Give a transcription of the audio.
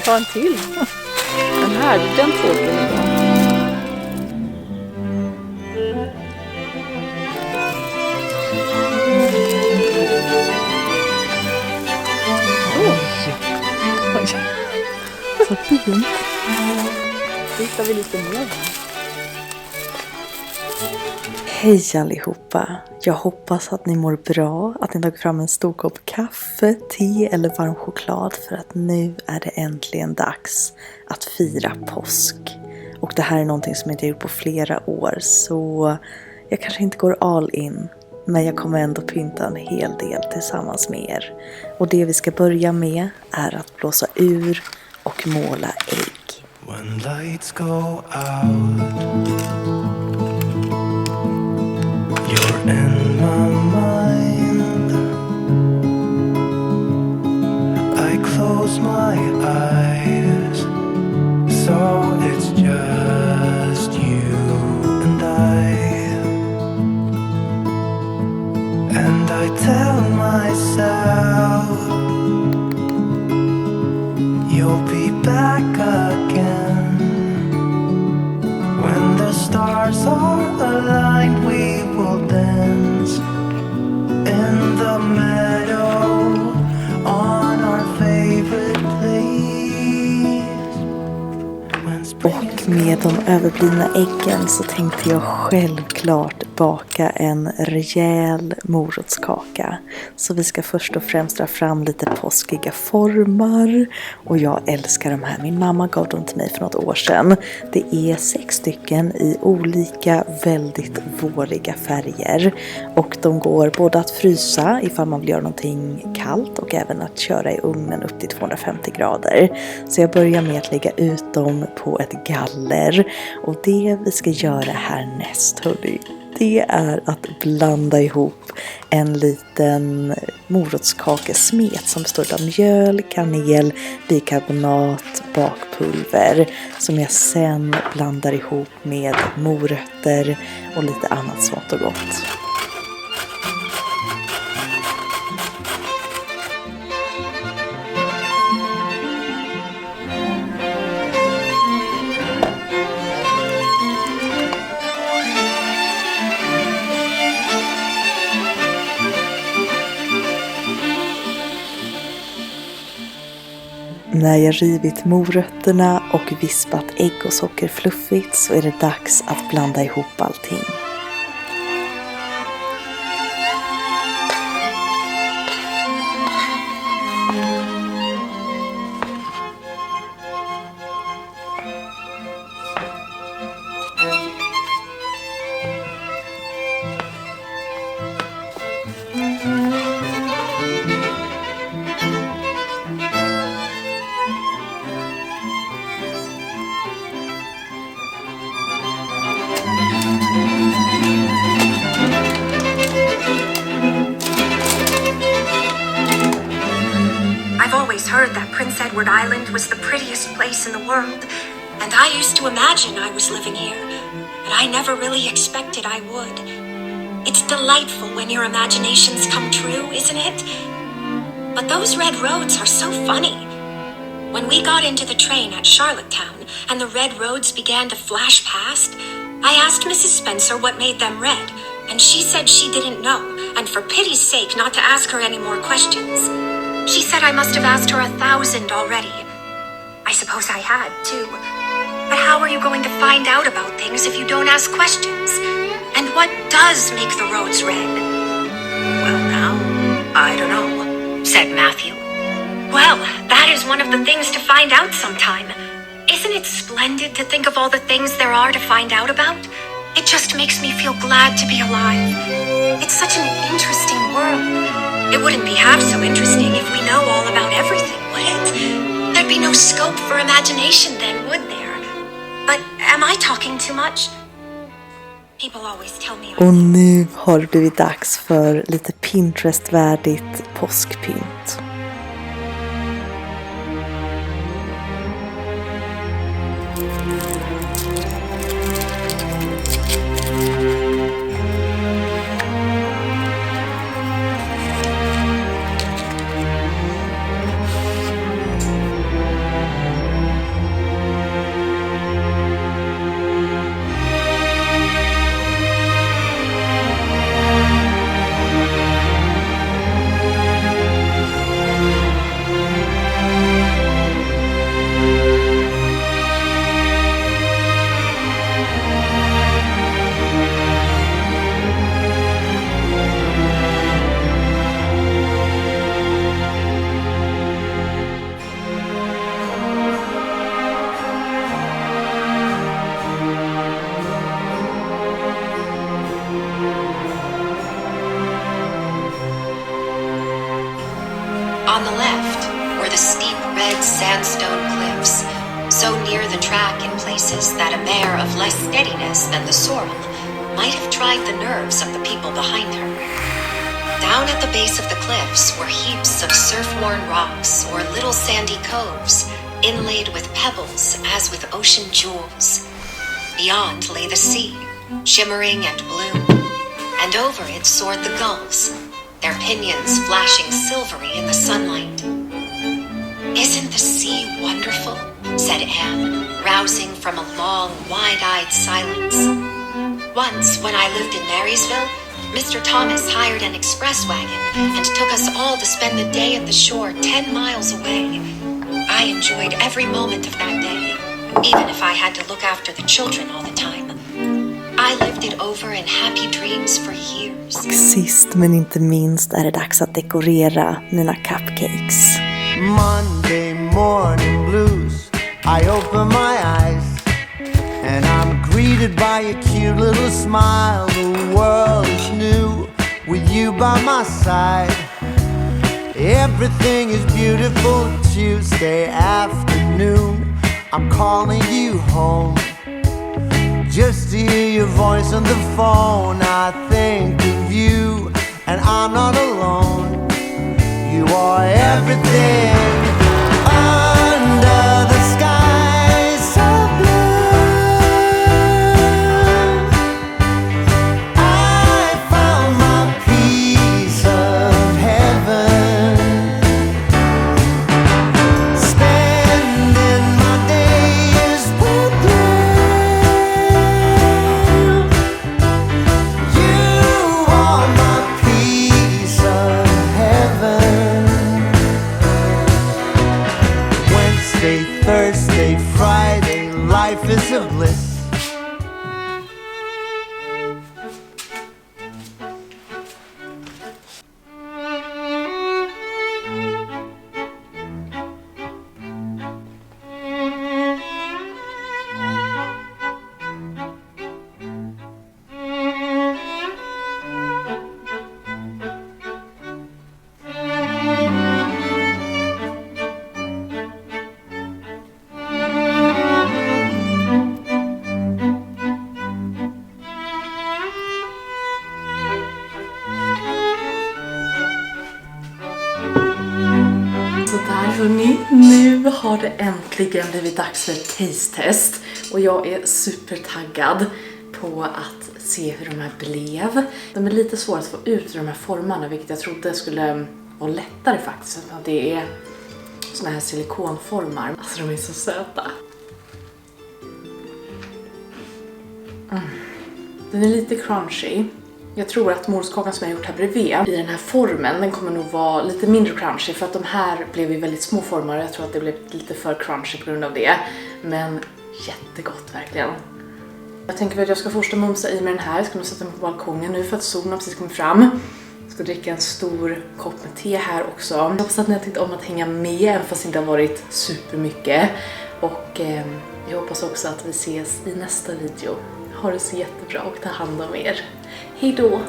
ta en till. Den här, den tårtan är bra. Oj. Så fint. Då hittar vi lite mer. Hej allihopa! Jag hoppas att ni mår bra, att ni tagit fram en stor kopp kaffe, te eller varm choklad för att nu är det äntligen dags att fira påsk. Och det här är någonting som jag inte gjort på flera år, så jag kanske inte går all in, men jag kommer ändå pynta en hel del tillsammans med er. Och det vi ska börja med är att blåsa ur och måla ägg. When lights go out, you're in my mind. I close my eyes, so it's just you and I tell myself you'll be back again. When the stars are aligned, we will dance in the meadow on our favorite place. Och med de överblivna äggen så tänkte jag självklart baka en rejäl morotskaka. Så vi ska först och främst dra fram lite påskiga formar. Och jag älskar de här. Min mamma gav dem till mig för något år sedan. Det är 6 stycken i olika väldigt våriga färger. Och de går både att frysa ifall man vill göra någonting kallt och även att köra i ugnen upp till 250 grader. Så jag börjar med att lägga ut dem på ett galler. Och det vi ska göra härnäst, hörni, det är att blanda ihop en liten morotskakesmet som består av mjöl, kanel, bikarbonat, bakpulver som jag sen blandar ihop med morötter och lite annat smått och gott. När jag rivit morötterna och vispat ägg och socker fluffigt så är det dags att blanda ihop allting. Heard that Prince Edward Island was the prettiest place in the world, and I used to imagine I was living here, but I never really expected I would. It's delightful when your imaginations come true, isn't it? But those red roads are so funny. When we got into the train at Charlottetown and the red roads began to flash past, I asked Mrs. Spencer what made them red, and she said she didn't know, and for pity's sake not to ask her any more questions. She said I must have asked her 1,000 already. I suppose I had, too. But how are you going to find out about things if you don't ask questions? And what does make the roads red? Well, now, I don't know, said Matthew. Well, that is one of the things to find out sometime. Isn't it splendid to think of all the things there are to find out about? It just makes me feel glad to be alive. It's such an interesting world. It wouldn't be half so interesting if we know all about everything, would it? There'd be no scope for imagination then, would there? But am I talking too much? People always tell me Och nu har det blivit dags för lite Pinterest-värdigt påskpynt. sandstone cliffs, so near the track in places that a mare of less steadiness than the sorrel might have tried the nerves of the people behind her. Down at the base of the cliffs were heaps of surf-worn rocks or little sandy coves, inlaid with pebbles as with ocean jewels. Beyond lay the sea, shimmering and blue, and over it soared the gulls, their pinions flashing silvery in the sunlight. "Isn't the sea wonderful?" said Anne, rousing from a long, wide-eyed silence. "Once, when I lived in Marysville, Mr. Thomas hired an express wagon and took us all to spend the day at the shore 10 miles away. I enjoyed every moment of that day, even if I had to look after the children all the time. I lived it over in happy dreams for years." Och sist men inte minst är det dags att dekorera mina cupcakes. Monday morning blues, I open my eyes and I'm greeted by a cute little smile. The world is new with you by my side. Everything is beautiful. Tuesday afternoon, I'm calling you home just to hear your voice on the phone. I think of you and I'm not alone. You are everything under the sky so blue. I found my piece of heaven, spending my days with you. You are my piece of heaven. Wednesday, Thursday, Friday, life is a bliss. Sådär hörni, nu har det äntligen blivit dags för ett taste-test och jag är supertaggad på att se hur de här blev. De är lite svåra att få ut ur de här formarna, vilket jag trodde skulle vara lättare faktiskt. Att det är såna här silikonformar. Alltså de är så söta. Den är lite crunchy. Jag tror att morotskakan som jag har gjort här bredvid i den här formen, den kommer nog vara lite mindre crunchy för att de här blev i väldigt små former. Jag tror att det blev lite för crunchy på grund av det. Men jättegott verkligen. Jag tänker att jag ska fortsätta mumsa i med den här. Jag ska nog sätta mig på balkongen nu för att solen precis kommer fram. Jag ska dricka en stor kopp med te här också. Jag hoppas att ni har tyckt om att hänga med, även fast det inte har varit supermycket. Och jag hoppas också att vi ses i nästa video. Ha det så jättebra och ta hand om er. Hej då!